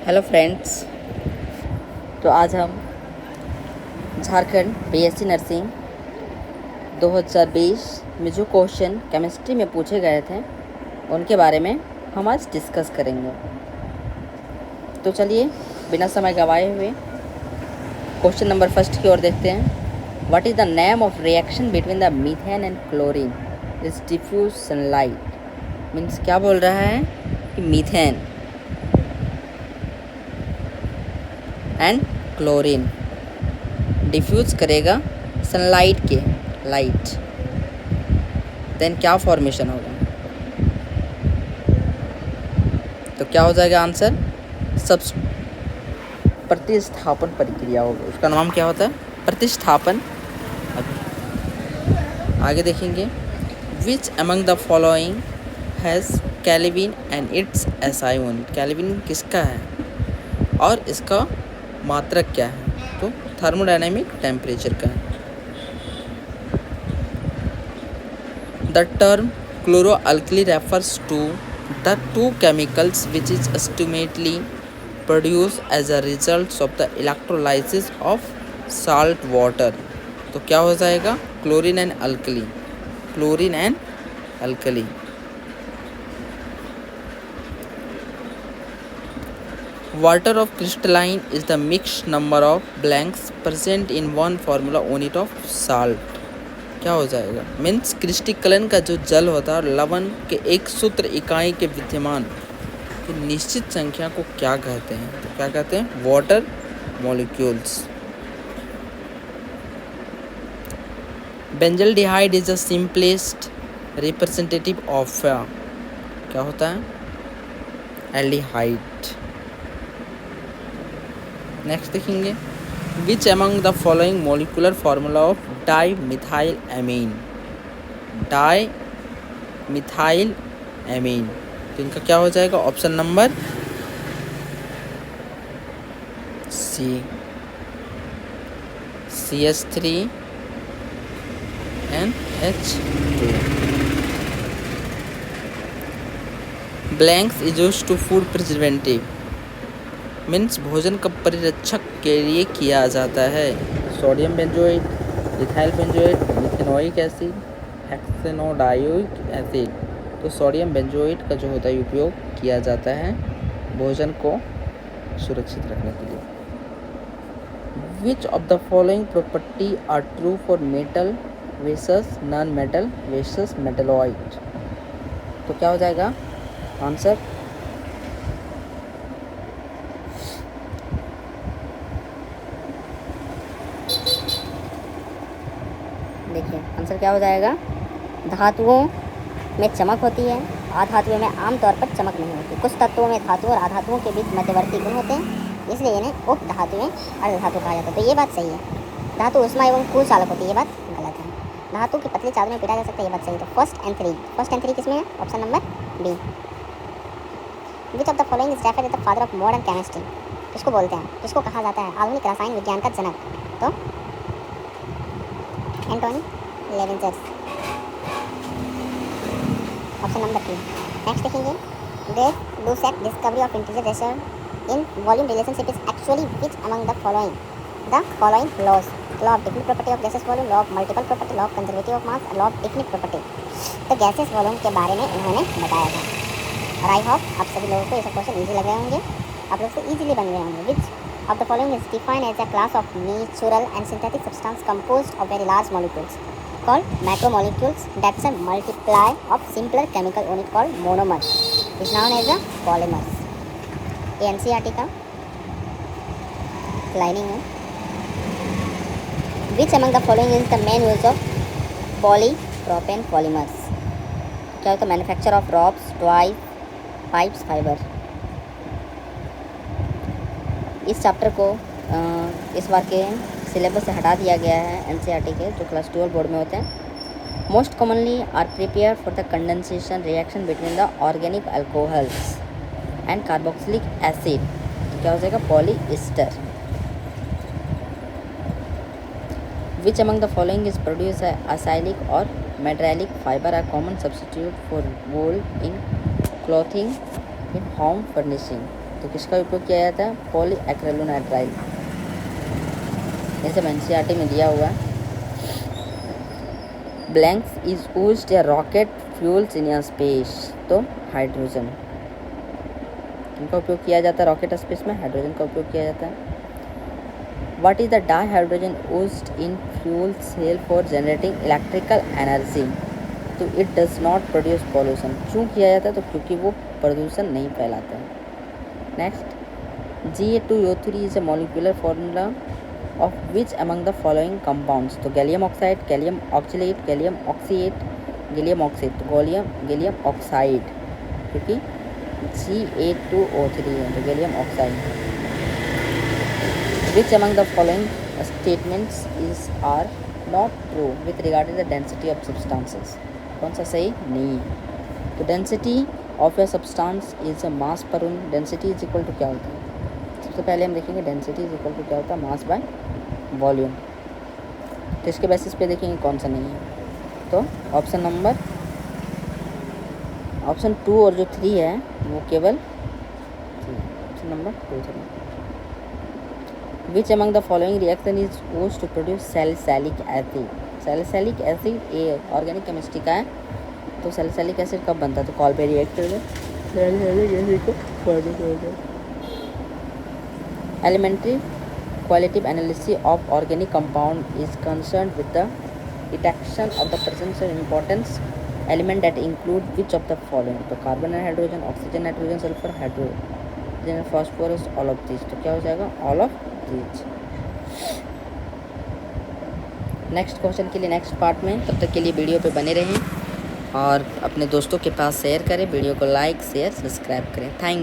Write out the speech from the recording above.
Hello friends. तो आज हम झारखंड बीएससी नर्सिंग 2020 में जो क्वेश्चन केमिस्ट्री में पूछे गए थे उनके बारे में हम आज डिस्कस करेंगे। तो चलिए बिना समय गवाए हुए क्वेश्चन नंबर फर्स्ट की ओर देखते हैं। What is the name of reaction between the methane and chlorine is diffuse sunlight. Means क्या बोल रहा है कि मीथेन एंड क्लोरीन डिफ्यूज करेगा सनलाइट के लाइट, देन क्या फॉर्मेशन होगा। तो क्या हो जाएगा आंसर, सब प्रतिस्थापन प्रक्रिया होगी। उसका नाम क्या होता है, प्रतिस्थापन। आगे देखेंगे, which among the following has kelvin and it's SI unit. Kelvin किसका है और इसका मात्रक क्या है, तो थर्मोडायनेमिक टेम्परेचर का है। The term chloroalkali refers to the two chemicals which is ultimately produced as a result of the electrolysis of salt water। तो क्या हो जाएगा, chlorine and alkali, chlorine and alkali. Water of crystalline is the mixed number of blanks present in one formula unit of salt। क्या हो जाएगा, means crystalline का जो जल होता है लवण के एक सूत्र इकाई के विद्यमान की निश्चित संख्या को क्या कहते हैं, तो क्या कहते हैं, water molecules. Benzaldehyde is the simplest representative of क्या होता है, एल्डिहाइड। नेक्स्ट देखेंगे, which among the following molecular formula of dimethyl amine. Dimethyl amine, तो इनका क्या हो जाएगा, option number C, CH3 and H2। Blanks is used to food preservative, means भोजन का परिरक्षक के लिए किया जाता है। Sodium benzoate, ethyl benzoate, methanoic acid, hexanedioic acid. तो सोडियम बेंजोएट का जो होता है उपयोग किया जाता है भोजन को सुरक्षित रखने के लिए। Which of the following property are true for metal versus non metal versus metalloid. तो क्या हो जाएगा आंसर, देखिए आंसर क्या हो जाएगा, धातुओं में चमक होती है, अधातुओं में आमतौर पर चमक नहीं होती। कुछ तत्वों में धातु और अधातुओं के बीच मध्यवर्ती गुण होते हैं, इसलिए इन्हें उप धातुएं अर्धधातु कहा जाता है। तो ये बात सही है, धातु उष्मा एवं कुल चालक होती है, ये बात गलत है। धातु की पतली चादर में पिटा जा सकता है, ये बात सही है। तो फर्स्ट एंड थ्री किसमें है, option number B. Which of the following is referred as the father of modern chemistry. किसको बोलते हैं, किसको कहा जाता है आधुनिक रसायन विज्ञान का जनक, तो Antonie Leeuwenhoek, option number 3। Next देखेंगे, the Lussac discovery of integer ratio in volume relationship is actually which among the following laws. Law of definite property of gases volume, law of multiple property, law of conservative of mass, law of definite property. तो gases volume के बारे में इन्होंने बताया था। और I hope आप सभी लोगों को ये सब क्वेश्चन ईजी लग रहे होंगे, आप लोग से ईजिली बन रहे होंगे। Which of the following is defined as a class of natural and synthetic substance composed of very large molecules called macromolecules that's a multiply of simpler chemical unit called monomers is known as a polymers। ये NCERT का lining है। Which among the following is the main use of polypropane polymers। क्या होता है, manufacture of ropes, toy, pipes, fibre. इस chapter को इस बार के सिलेबस से हटा दिया गया है NCERT के, जो क्लास 12 बोर्ड में होते हैं। Most commonly are prepare for the condensation reaction between the organic alcohols and carboxylic acid. क्या हो जाएगा, polyester. Which among the following is produce acrylic और modacrylic fiber are common substitute for wool in clothing in home furnishing. तो किसका उपयोग किया जाता है? पॉलीएक्रिलानाइट्राइल। जैसे एनसीईआरटी में दिया हुआ है, ब्लैंक्स इज यूज्ड या रॉकेट फ्यूल्स इन स्पेस। तो हाइड्रोजन। इनका उपयोग किया जाता है रॉकेट स्पेस में, हाइड्रोजन का उपयोग किया जाता है। What is the dihydrogen used in fuel cell for generating electrical energy? तो it does not produce pollution। क्यों किया जाता है? तो क्योंकि वो प्रदूषण नहीं फैलाता है। Next, Ga2O3 is a molecular formula of which among the following compounds? तो gallium oxide, gallium oxalate, gallium oxyate, gallium oxide. तो गैलियम ऑक्साइड, क्योंकि Ga2O3 है तो gallium oxide. Which among the following statements are not true with regard to the density of substances? कौन सा सही नहीं है? तो density of a substance is mass per unit. Density is equal to क्या होता है? सबसे पहले हम देखेंगे डेंसिटी इज इक्वल टू क्या होता है? Mass by volume. तो इसके बेसिस पे देखेंगे कौन सा नहीं है। तो ऑप्शन 2 और जो 3 है वो केवल option number 2 3। Which among the following reaction is used to produce salicylic acid? Salicylic acid ये ऑर्गेनिक केमिस्ट्री का है। तो सैलिसिलिक एसिड कब बनता है? तो कॉल्बे रिएक्टर में सैलिसिलिक एसिड को प्रोड्यूस होता है। Elementary qualitative analysis of organic compound is concern with the detection of the presence of importance element that include which of the following? तो carbon and hydrogen, oxygen, nitrogen, sulphur, hydrogen, phosphorus, all of this. तो क्या हो जाएगा? All of this. Next question के लिए next part में, तब तक के लिए वीडियो पे बने रहें और अपने दोस्तों के पास शेयर करें। वीडियो को लाइक शेयर सब्सक्राइब करें। थैंक